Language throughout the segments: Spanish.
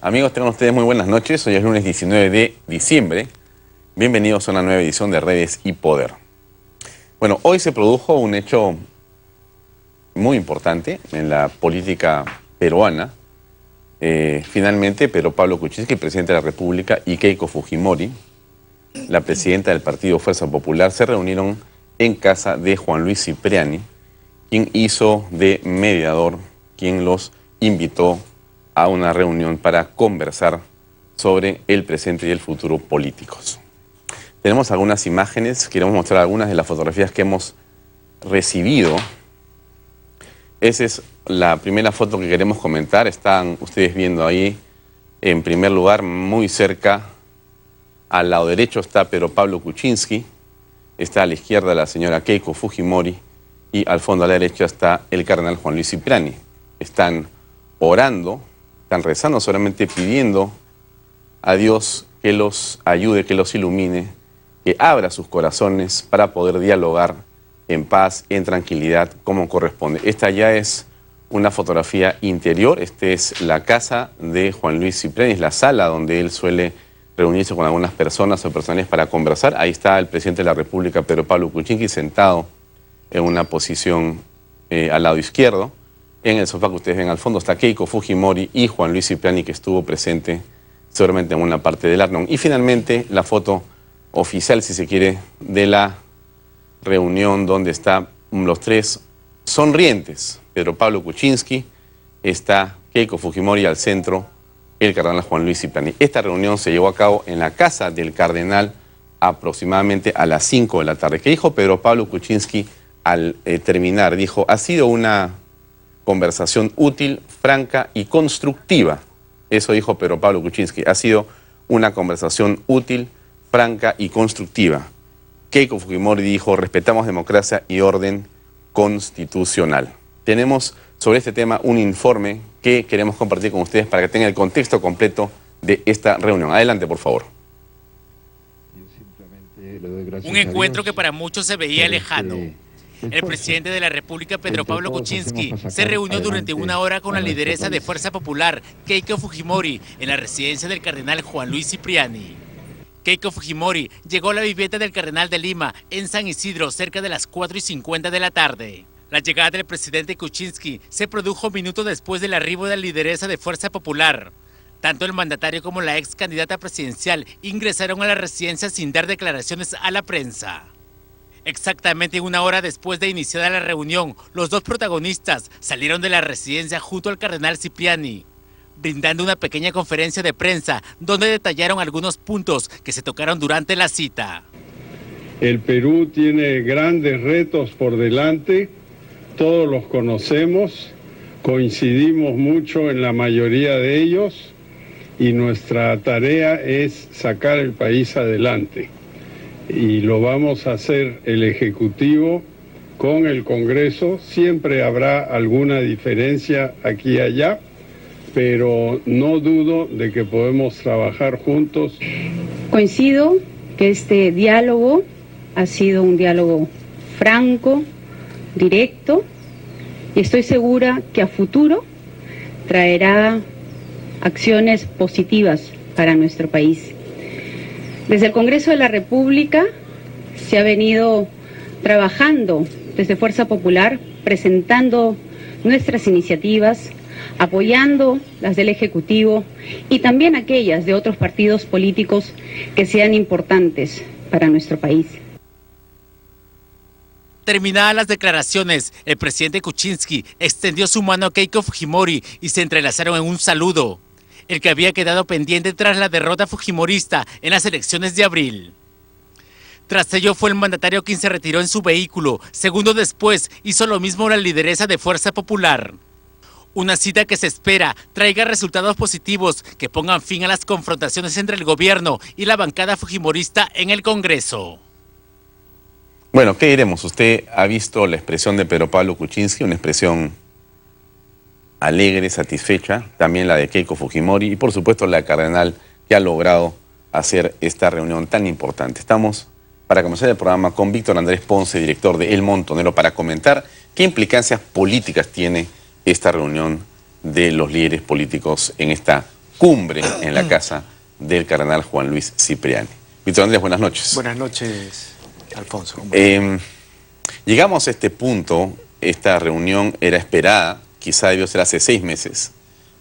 Amigos, tengan ustedes muy buenas noches. Hoy es lunes 19 de diciembre. Bienvenidos a una nueva edición de Redes y Poder. Bueno, hoy se produjo un hecho muy importante en la política peruana. Finalmente, Pedro Pablo Kuczynski, presidente de la República, y Keiko Fujimori, la presidenta del partido Fuerza Popular, se reunieron en casa de Juan Luis Cipriani, quien hizo de mediador, quien los invitó a una reunión para conversar sobre el presente y el futuro políticos. Tenemos algunas imágenes, queremos mostrar algunas de las fotografías que hemos recibido. Esa es la primera foto que queremos comentar. Están ustedes viendo ahí, en primer lugar, muy cerca, al lado derecho está Pedro Pablo Kuczynski, está a la izquierda la señora Keiko Fujimori y al fondo a la derecha está el cardenal Juan Luis Cipriani. Están orando, están rezando, solamente pidiendo a Dios que los ayude, que los ilumine, que abra sus corazones para poder dialogar en paz, en tranquilidad, como corresponde. Esta ya es una fotografía interior. Esta es la casa de Juan Luis Cipriani, es la sala donde él suele reunirse con algunas personas o personas para conversar. Ahí está el presidente de la República, Pedro Pablo Kuczynski, sentado en una posición al lado izquierdo. En el sofá que ustedes ven al fondo está Keiko Fujimori y Juan Luis Cipriani, que estuvo presente seguramente en una parte del Arnón. Y finalmente la foto oficial, si se quiere, de la reunión donde están los tres sonrientes. Pedro Pablo Kuczynski, está Keiko Fujimori al centro, el cardenal Juan Luis Cipriani. Esta reunión se llevó a cabo en la casa del cardenal aproximadamente a las 5 de la tarde. ¿Qué dijo Pedro Pablo Kuczynski al terminar? Dijo: ha sido una conversación útil, franca y constructiva. Eso dijo Pedro Pablo Kuczynski. Ha sido una conversación útil, franca y constructiva. Keiko Fujimori dijo: respetamos democracia y orden constitucional. Tenemos sobre este tema un informe que queremos compartir con ustedes para que tengan el contexto completo de esta reunión. Adelante, por favor. Un encuentro que para muchos se veía lejano. El presidente de la República, Pedro Pablo Kuczynski, se reunió durante una hora con la lideresa de Fuerza Popular, Keiko Fujimori, en la residencia del cardenal Juan Luis Cipriani. Keiko Fujimori llegó a la vivienda del cardenal de Lima, en San Isidro, cerca de las 4:50 de la tarde. La llegada del presidente Kuczynski se produjo minutos después del arribo de la lideresa de Fuerza Popular. Tanto el mandatario como la ex candidata presidencial ingresaron a la residencia sin dar declaraciones a la prensa. Exactamente una hora después de iniciada la reunión, los dos protagonistas salieron de la residencia junto al cardenal Cipriani, brindando una pequeña conferencia de prensa donde detallaron algunos puntos que se tocaron durante la cita. El Perú tiene grandes retos por delante, todos los conocemos, coincidimos mucho en la mayoría de ellos y nuestra tarea es sacar el país adelante. Y lo vamos a hacer el Ejecutivo con el Congreso. Siempre habrá alguna diferencia aquí y allá, pero no dudo de que podemos trabajar juntos. Coincido que este diálogo ha sido un diálogo franco, directo, y estoy segura que a futuro traerá acciones positivas para nuestro país. Desde el Congreso de la República se ha venido trabajando desde Fuerza Popular, presentando nuestras iniciativas, apoyando las del Ejecutivo y también aquellas de otros partidos políticos que sean importantes para nuestro país. Terminadas las declaraciones, el presidente Kuczynski extendió su mano a Keiko Fujimori y se entrelazaron en un saludo, el que había quedado pendiente tras la derrota fujimorista en las elecciones de abril. Tras ello fue el mandatario quien se retiró en su vehículo. Segundos después hizo lo mismo la lideresa de Fuerza Popular. Una cita que se espera traiga resultados positivos que pongan fin a las confrontaciones entre el gobierno y la bancada fujimorista en el Congreso. Bueno, ¿qué diremos? Usted ha visto la expresión de Pedro Pablo Kuczynski, una expresión alegre, satisfecha, también la de Keiko Fujimori y por supuesto la cardenal, que ha logrado hacer esta reunión tan importante. Estamos para comenzar el programa con Víctor Andrés Ponce, director de El Montonero, para comentar qué implicancias políticas tiene esta reunión de los líderes políticos en esta cumbre en la casa del cardenal Juan Luis Cipriani. Víctor Andrés, buenas noches. Buenas noches, Alfonso. Llegamos a este punto, esta reunión era esperada, quizá debió ser hace 6 meses,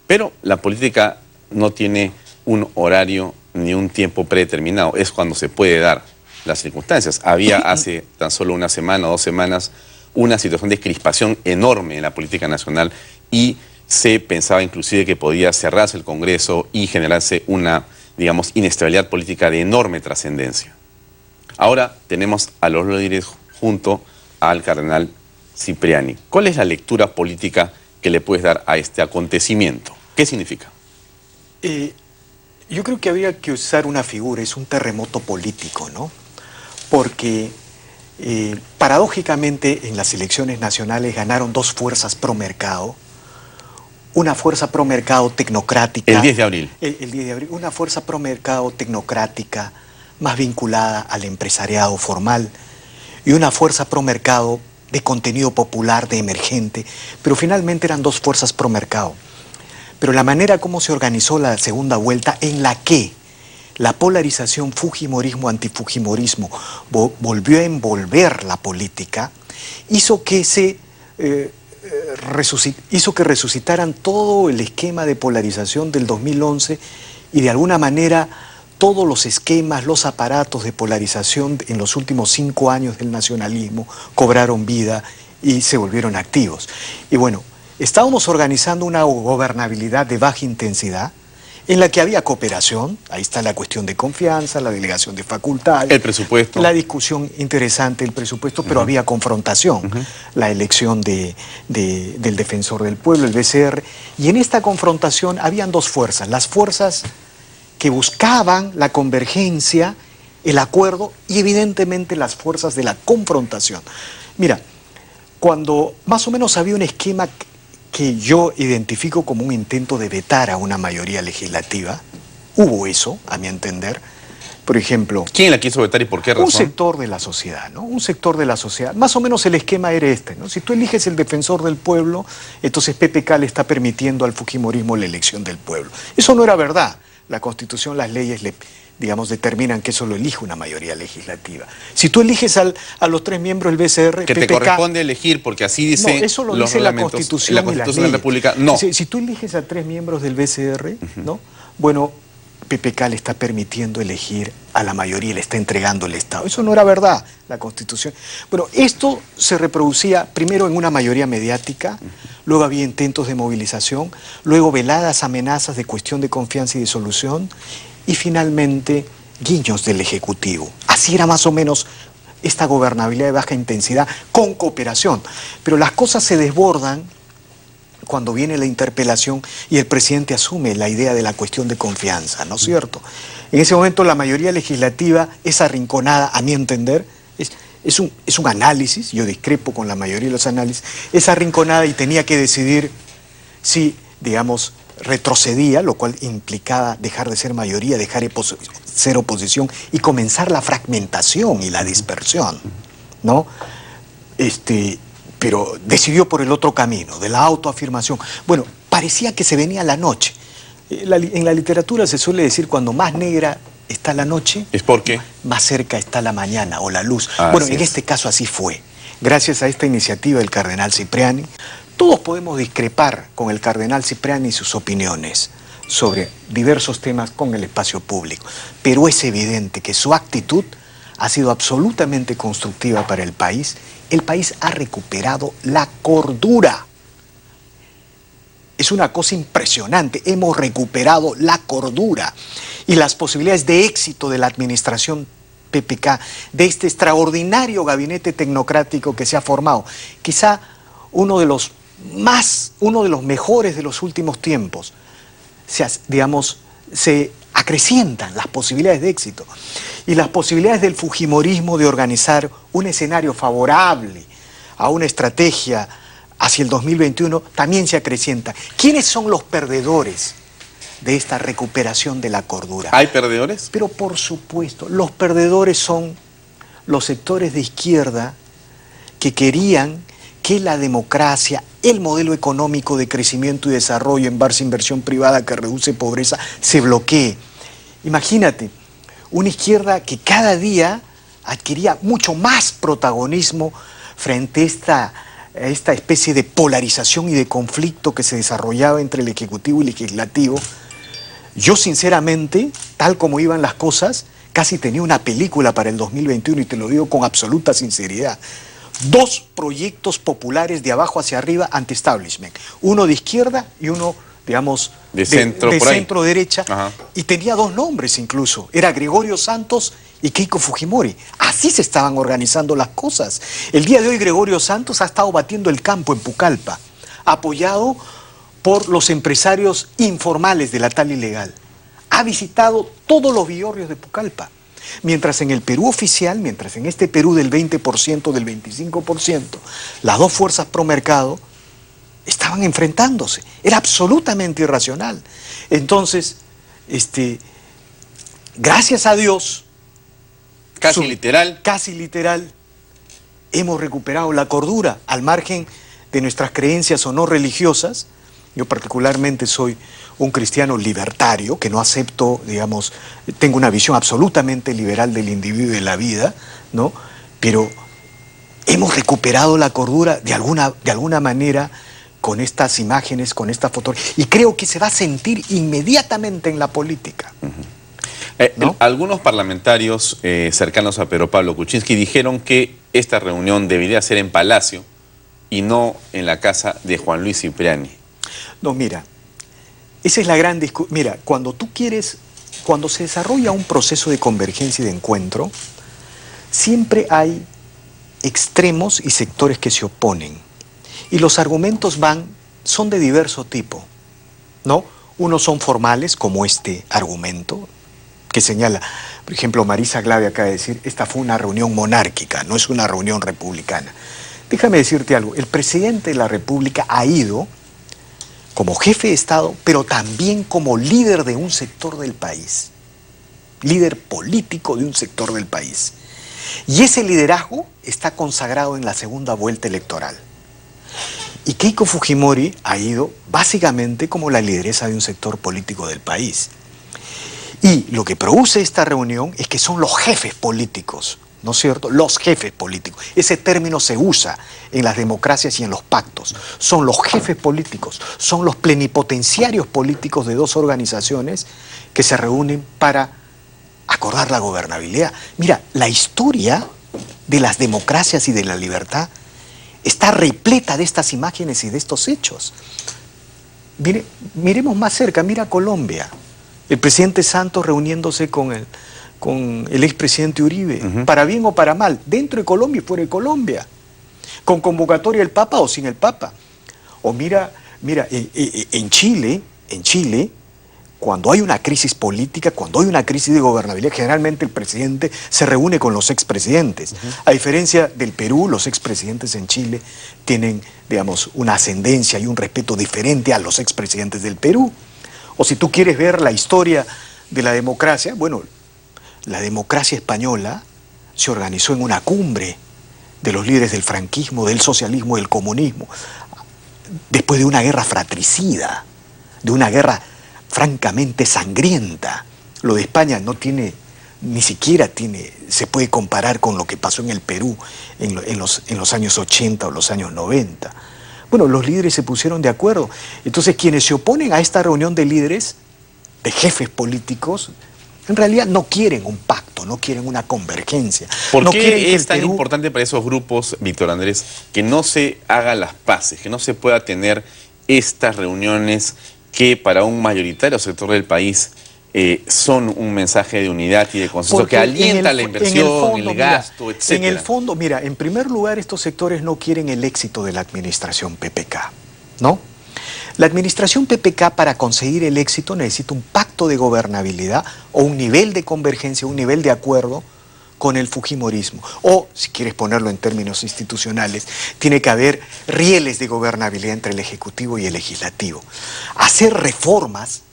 pero la política no tiene un horario ni un tiempo predeterminado, es cuando se puede dar las circunstancias. Había hace tan solo una semana o 2 semanas una situación de crispación enorme en la política nacional y se pensaba inclusive que podía cerrarse el Congreso y generarse una, digamos, inestabilidad política de enorme trascendencia. Ahora tenemos a los líderes junto al cardenal Cipriani. ¿Cuál es la lectura política que le puedes dar a este acontecimiento? ¿Qué significa? Yo creo que habría que usar una figura, es un terremoto político, ¿no? Porque paradójicamente en las elecciones nacionales ganaron 2 fuerzas pro mercado. Una fuerza pro mercado tecnocrática. El 10 de abril. El 10 de abril. Una fuerza pro mercado tecnocrática, más vinculada al empresariado formal. Y una fuerza pro mercado de contenido popular, de emergente. Pero finalmente eran 2 fuerzas pro mercado. Pero la manera como se organizó la segunda vuelta, en la que la polarización fujimorismo-antifujimorismo volvió a envolver la política, hizo que resucitaran todo el esquema de polarización del 2011 y de alguna manera todos los esquemas, los aparatos de polarización en los últimos 5 años del nacionalismo cobraron vida y se volvieron activos. Y bueno, estábamos organizando una gobernabilidad de baja intensidad en la que había cooperación, ahí está la cuestión de confianza, la delegación de facultades, el presupuesto, la discusión interesante, el presupuesto, pero había confrontación, la elección del defensor del pueblo, el BCR, y en esta confrontación habían 2 fuerzas, las fuerzas que buscaban la convergencia, el acuerdo, y evidentemente las fuerzas de la confrontación. Mira, cuando más o menos había un esquema que yo identifico como un intento de vetar a una mayoría legislativa, hubo eso, a mi entender. Por ejemplo, ¿quién la quiso vetar y por qué razón? Un sector de la sociedad, ¿no? Un sector de la sociedad. Más o menos el esquema era este, ¿no? Si tú eliges el defensor del pueblo, entonces PPK le está permitiendo al fujimorismo la elección del pueblo. Eso no era verdad. La Constitución, las leyes, digamos, determinan que eso lo elige una mayoría legislativa. Si tú eliges a los 3 miembros del BCR, que PPK, te corresponde elegir, porque así dice no, eso lo los dice la reglamentos, Constitución la y las Constitución de la leyes. República, no. Si tú eliges a 3 miembros del BCR, ¿no? Bueno, PPK le está permitiendo elegir a la mayoría y le está entregando el Estado. Eso no era verdad, la Constitución. Bueno, esto se reproducía primero en una mayoría mediática, luego había intentos de movilización, luego veladas amenazas de cuestión de confianza y de solución, y finalmente guiños del Ejecutivo. Así era más o menos esta gobernabilidad de baja intensidad con cooperación. Pero las cosas se desbordan cuando viene la interpelación y el presidente asume la idea de la cuestión de confianza, ¿no es cierto? En ese momento la mayoría legislativa es arrinconada, a mi entender, es un análisis, yo discrepo con la mayoría de los análisis, es arrinconada y tenía que decidir si, digamos, retrocedía, lo cual implicaba dejar de ser mayoría, dejar de ser oposición y comenzar la fragmentación y la dispersión, ¿no? Pero decidió por el otro camino, de la autoafirmación. Bueno, parecía que se venía la noche. En la literatura se suele decir cuando más negra está la noche, ¿es porque más cerca está la mañana o la luz. Bueno, en este caso así fue. Gracias a esta iniciativa del cardenal Cipriani, todos podemos discrepar con el cardenal Cipriani y sus opiniones sobre diversos temas con el espacio público, pero es evidente que su actitud ha sido absolutamente constructiva para el país. El país ha recuperado la cordura. Es una cosa impresionante, hemos recuperado la cordura y las posibilidades de éxito de la administración PPK, de este extraordinario gabinete tecnocrático que se ha formado, quizá uno de los mejores de los últimos tiempos. Se acrecientan las posibilidades de éxito y las posibilidades del fujimorismo de organizar un escenario favorable a una estrategia hacia el 2021 también se acrecienta. ¿Quiénes son los perdedores de esta recuperación de la cordura? ¿Hay perdedores? Pero por supuesto, los perdedores son los sectores de izquierda que querían que la democracia, el modelo económico de crecimiento y desarrollo en base a inversión privada que reduce pobreza, se bloquee. Imagínate, una izquierda que cada día adquiría mucho más protagonismo frente a esta especie de polarización y de conflicto que se desarrollaba entre el Ejecutivo y el Legislativo. Yo sinceramente, tal como iban las cosas, casi tenía una película para el 2021 y te lo digo con absoluta sinceridad. 2 proyectos populares de abajo hacia arriba anti-establishment. Uno de izquierda y uno, digamos, de centro derecha. Ajá. Y tenía 2 nombres incluso. Era Gregorio Santos y Keiko Fujimori. Así se estaban organizando las cosas. El día de hoy Gregorio Santos ha estado batiendo el campo en Pucallpa, apoyado por los empresarios informales de la tal ilegal. Ha visitado todos los villorrios de Pucallpa. Mientras en el Perú oficial, mientras en este Perú del 20%, del 25%, las 2 fuerzas pro mercado estaban enfrentándose. Era absolutamente irracional. Entonces, gracias a Dios, casi literal, hemos recuperado la cordura al margen de nuestras creencias o no religiosas. Yo particularmente soy un cristiano libertario, que no acepto, digamos, tengo una visión absolutamente liberal del individuo y de la vida, ¿no? Pero hemos recuperado la cordura de alguna manera con estas imágenes, con esta fotografía, y creo que se va a sentir inmediatamente en la política. ¿No? Algunos parlamentarios cercanos a Pedro Pablo Kuczynski dijeron que esta reunión debería ser en Palacio y no en la casa de Juan Luis Cipriani. No, mira, esa es la gran discusión. Mira, cuando se desarrolla un proceso de convergencia y de encuentro, siempre hay extremos y sectores que se oponen. Y los argumentos son de diverso tipo, ¿no? Unos son formales, como este argumento, que señala, por ejemplo, Marisa Glave acaba de decir, esta fue una reunión monárquica, no es una reunión republicana. Déjame decirte algo, el presidente de la República ha ido como jefe de Estado, pero también como líder de un sector del país, líder político de un sector del país. Y ese liderazgo está consagrado en la segunda vuelta electoral. Y Keiko Fujimori ha ido básicamente como la lideresa de un sector político del país. Y lo que produce esta reunión es que son los jefes políticos, ¿no es cierto? Los jefes políticos. Ese término se usa en las democracias y en los pactos. Son los jefes políticos, son los plenipotenciarios políticos de 2 organizaciones que se reúnen para acordar la gobernabilidad. Mira, la historia de las democracias y de la libertad está repleta de estas imágenes y de estos hechos. Miremos más cerca, mira Colombia. El presidente Santos reuniéndose con el expresidente Uribe, para bien o para mal, dentro de Colombia y fuera de Colombia, con convocatoria del Papa o sin el Papa. O mira, en Chile, cuando hay una crisis política, cuando hay una crisis de gobernabilidad, generalmente el presidente se reúne con los expresidentes. A diferencia del Perú, los expresidentes en Chile tienen, digamos, una ascendencia y un respeto diferente a los expresidentes del Perú. O si tú quieres ver la historia de la democracia, bueno, la democracia española se organizó en una cumbre de los líderes del franquismo, del socialismo y del comunismo, después de una guerra fratricida, de una guerra francamente sangrienta. Lo de España no tiene, ni siquiera se puede comparar con lo que pasó en el Perú en los años 80 o los años 90. Bueno, los líderes se pusieron de acuerdo. Entonces, quienes se oponen a esta reunión de líderes, de jefes políticos, en realidad no quieren un pacto, no quieren una convergencia. ¿Por qué es tan importante para esos grupos, Víctor Andrés, que no se hagan las paces, que no se pueda tener estas reuniones que para un mayoritario sector del país son un mensaje de unidad y de consenso? Porque que alienta la inversión, el gasto, etc. En el fondo, mira, en primer lugar, estos sectores no quieren el éxito de la administración PPK, ¿no? La administración PPK, para conseguir el éxito, necesita un pacto de gobernabilidad o un nivel de convergencia, un nivel de acuerdo con el fujimorismo. O, si quieres ponerlo en términos institucionales, tiene que haber rieles de gobernabilidad entre el Ejecutivo y el Legislativo. Hacer reformas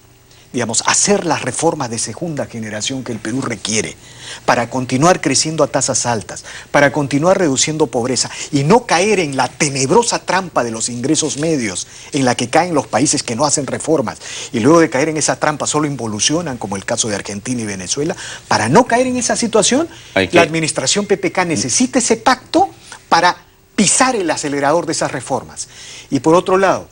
digamos, hacer las reformas de segunda generación que el Perú requiere para continuar creciendo a tasas altas, para continuar reduciendo pobreza y no caer en la tenebrosa trampa de los ingresos medios en la que caen los países que no hacen reformas y luego de caer en esa trampa solo involucionan, como el caso de Argentina y Venezuela. Para no caer en esa situación, la administración PPK necesita ese pacto para pisar el acelerador de esas reformas. Y por otro lado,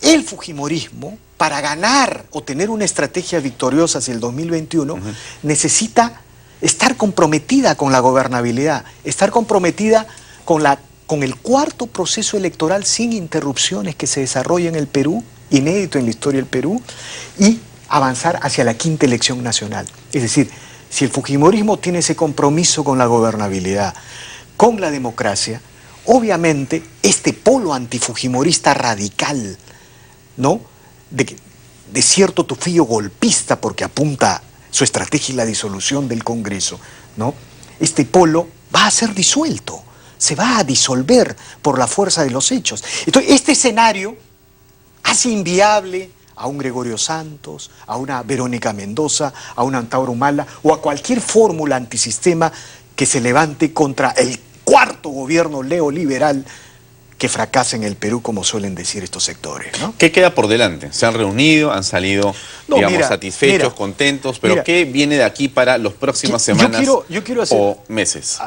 el fujimorismo, para ganar o tener una estrategia victoriosa hacia el 2021, necesita estar comprometida con la gobernabilidad, estar comprometida con el cuarto proceso electoral sin interrupciones que se desarrolla en el Perú, inédito en la historia del Perú, y avanzar hacia la quinta elección nacional. Es decir, si el fujimorismo tiene ese compromiso con la gobernabilidad, con la democracia, obviamente este polo antifujimorista radical, ¿no?, de cierto tufillo golpista, porque apunta su estrategia y la disolución del Congreso, ¿no?, este polo va a ser disuelto, se va a disolver por la fuerza de los hechos. Entonces, este escenario hace inviable a un Gregorio Santos, a una Verónica Mendoza, a un Antauro Humala o a cualquier fórmula antisistema que se levante contra el cuarto gobierno neoliberal que fracasa en el Perú, como suelen decir estos sectores, ¿no? ¿Qué queda por delante? ¿Se han reunido, han salido, digamos, satisfechos, contentos? ¿Pero qué viene de aquí para las próximas semanas o meses?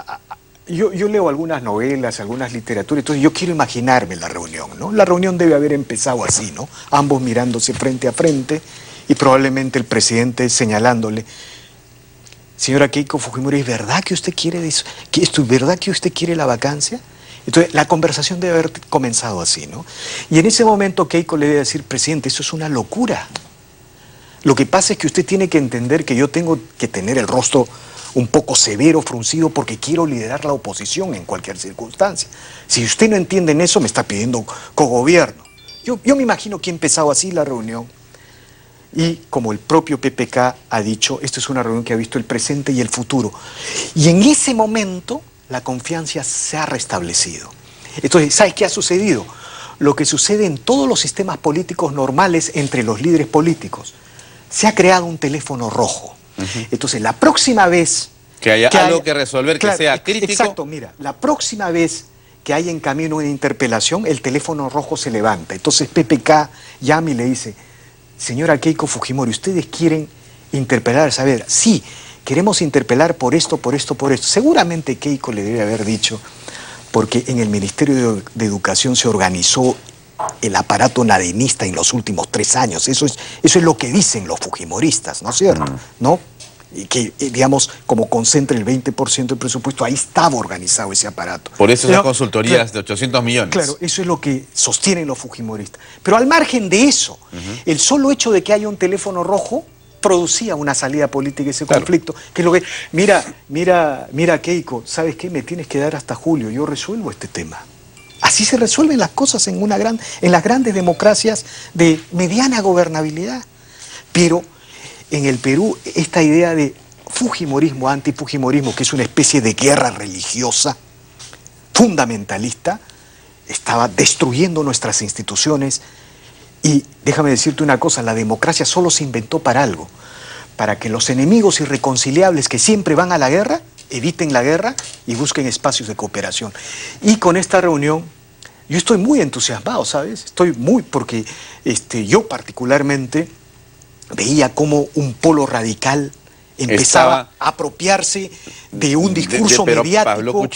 Yo leo algunas novelas, algunas literaturas, entonces yo quiero imaginarme la reunión, ¿no? La reunión debe haber empezado así, ¿no? Ambos mirándose frente a frente y probablemente el presidente señalándole: señora Keiko Fujimori, ¿es verdad que usted quiere eso? ¿Es verdad que usted quiere la vacancia? Entonces, la conversación debe haber comenzado así, ¿no? Y en ese momento Keiko le debe decir: presidente, eso es una locura. Lo que pasa es que usted tiene que entender que yo tengo que tener el rostro un poco severo, fruncido, porque quiero liderar la oposición en cualquier circunstancia. Si usted no entiende en eso, me está pidiendo cogobierno. Yo me imagino que ha empezado así la reunión. Y como el propio PPK ha dicho, esto es una reunión que ha visto el presente y el futuro. Y en ese momento la confianza se ha restablecido. Entonces, ¿sabes qué ha sucedido? Lo que sucede en todos los sistemas políticos normales entre los líderes políticos. Se ha creado un teléfono rojo. Entonces, la próxima vez que haya algo que resolver, claro, que sea crítico. Exacto, mira, la próxima vez que haya en camino una interpelación, el teléfono rojo se levanta. Entonces PPK llama y le dice: señora Keiko Fujimori, ¿ustedes quieren interpelar? Saber, sí, queremos interpelar por esto, por esto, por esto. Seguramente Keiko le debe haber dicho, porque en el Ministerio de Educación se organizó el aparato nadenista en los últimos 3 años. Eso es lo que dicen los fujimoristas, ¿no es cierto? ¿No? Y que, digamos, como concentra el 20% del presupuesto, ahí estaba organizado ese aparato. Por eso esas consultorías de 800 millones. Claro, eso es lo que sostienen los fujimoristas. Pero al margen de eso, el solo hecho de que haya un teléfono rojo producía una salida política a ese conflicto. Que es lo que, mira Keiko, ¿sabes qué? Me tienes que dar hasta julio, yo resuelvo este tema. Así se resuelven las cosas en las grandes democracias de mediana gobernabilidad. Pero en el Perú, esta idea de fujimorismo, antifujimorismo, que es una especie de guerra religiosa fundamentalista, estaba destruyendo nuestras instituciones. Y déjame decirte una cosa, la democracia solo se inventó para algo: para que los enemigos irreconciliables que siempre van a la guerra eviten la guerra y busquen espacios de cooperación. Y con esta reunión yo estoy muy entusiasmado, ¿sabes? Porque yo particularmente veía cómo un polo radical empezaba a apropiarse de un discurso mediático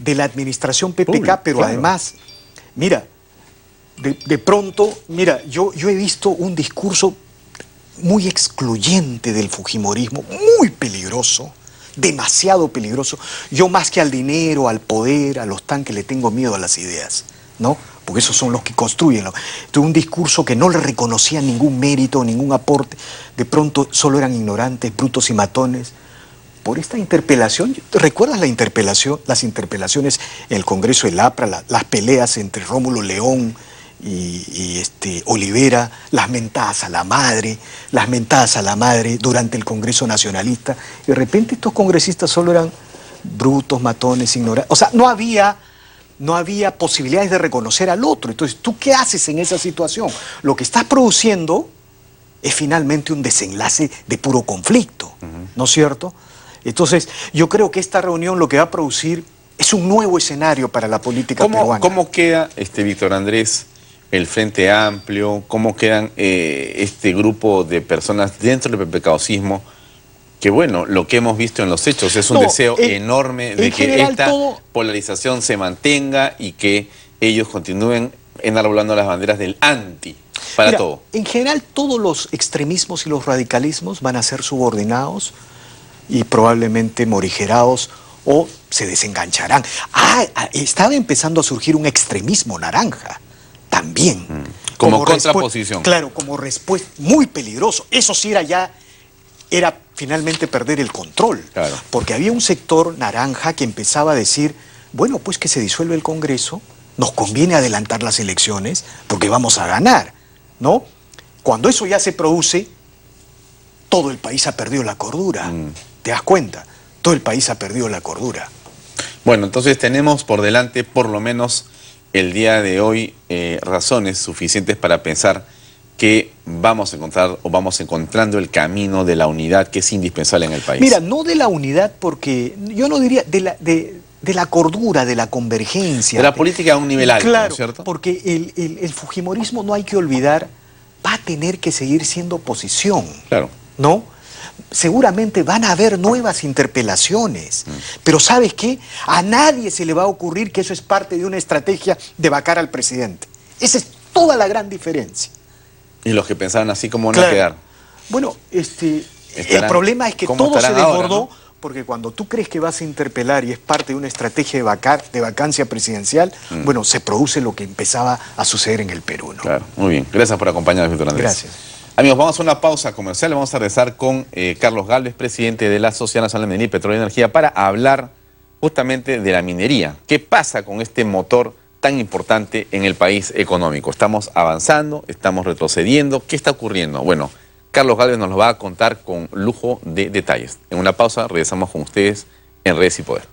de la administración PPK, pero además, mira, de pronto, yo he visto un discurso muy excluyente del fujimorismo, muy peligroso, demasiado peligroso. Yo, más que al dinero, al poder, a los tanques, le tengo miedo a las ideas, ¿no? Porque esos son los que construyen. Entonces, un discurso que no le reconocía ningún mérito, ningún aporte. De pronto solo eran ignorantes, brutos y matones. Por esta interpelación, ¿recuerdas las interpelaciones en el Congreso del APRA, las peleas entre Rómulo León y Olivera, las mentadas a la madre durante el Congreso Nacionalista? Y de repente estos congresistas solo eran brutos, matones, ignorantes. O sea, no había posibilidades de reconocer al otro. Entonces, ¿tú qué haces en esa situación? Lo que estás produciendo es finalmente un desenlace de puro conflicto, ¿no es cierto? Entonces, yo creo que esta reunión lo que va a producir es un nuevo escenario para la política peruana. ¿Cómo queda, Víctor Andrés, el Frente Amplio? ¿Cómo quedan este grupo de personas dentro del PPK-osismo? Que bueno, lo que hemos visto en los hechos es un deseo enorme de que esta polarización se mantenga y que ellos continúen enarbolando las banderas del anti para todo. En general, todos los extremismos y los radicalismos van a ser subordinados y probablemente morigerados o se desengancharán. Estaba empezando a surgir un extremismo naranja también. Como contraposición. Claro, como respuesta, muy peligroso. Eso sí era finalmente perder el control. Claro. Porque había un sector naranja que empezaba a decir, bueno, pues que se disuelve el Congreso, nos conviene adelantar las elecciones porque vamos a ganar, ¿no? Cuando eso ya se produce, todo el país ha perdido la cordura. ¿Te das cuenta? Todo el país ha perdido la cordura. Bueno, entonces tenemos por delante, por lo menos el día de hoy, razones suficientes para pensar que vamos a encontrar o vamos encontrando el camino de la unidad que es indispensable en el país. Mira, no de la unidad porque yo no diría de la cordura, de la convergencia. De la política a un nivel alto, claro, ¿no es cierto? Porque el fujimorismo, no hay que olvidar, va a tener que seguir siendo oposición. Claro. ¿No? Seguramente van a haber nuevas interpelaciones, pero ¿sabes qué? A nadie se le va a ocurrir que eso es parte de una estrategia de vacar al presidente. Esa es toda la gran diferencia. Y los que pensaban así, ¿cómo van a quedar? Bueno, el problema es que todo se desbordó ahora, ¿no? Porque cuando tú crees que vas a interpelar y es parte de una estrategia de vacancia presidencial, bueno, se produce lo que empezaba a suceder en el Perú, ¿no? Claro, muy bien. Gracias por acompañarnos, Víctor Andrés. Gracias. Amigos, vamos a una pausa comercial. Vamos a regresar con Carlos Gálvez, presidente de la Sociedad Nacional de Minería y Petróleo y Energía, para hablar justamente de la minería. ¿Qué pasa con este motor tan importante en el país económico? ¿Estamos avanzando? ¿Estamos retrocediendo? ¿Qué está ocurriendo? Bueno, Carlos Gálvez nos lo va a contar con lujo de detalles. En una pausa regresamos con ustedes en Redes y Poder.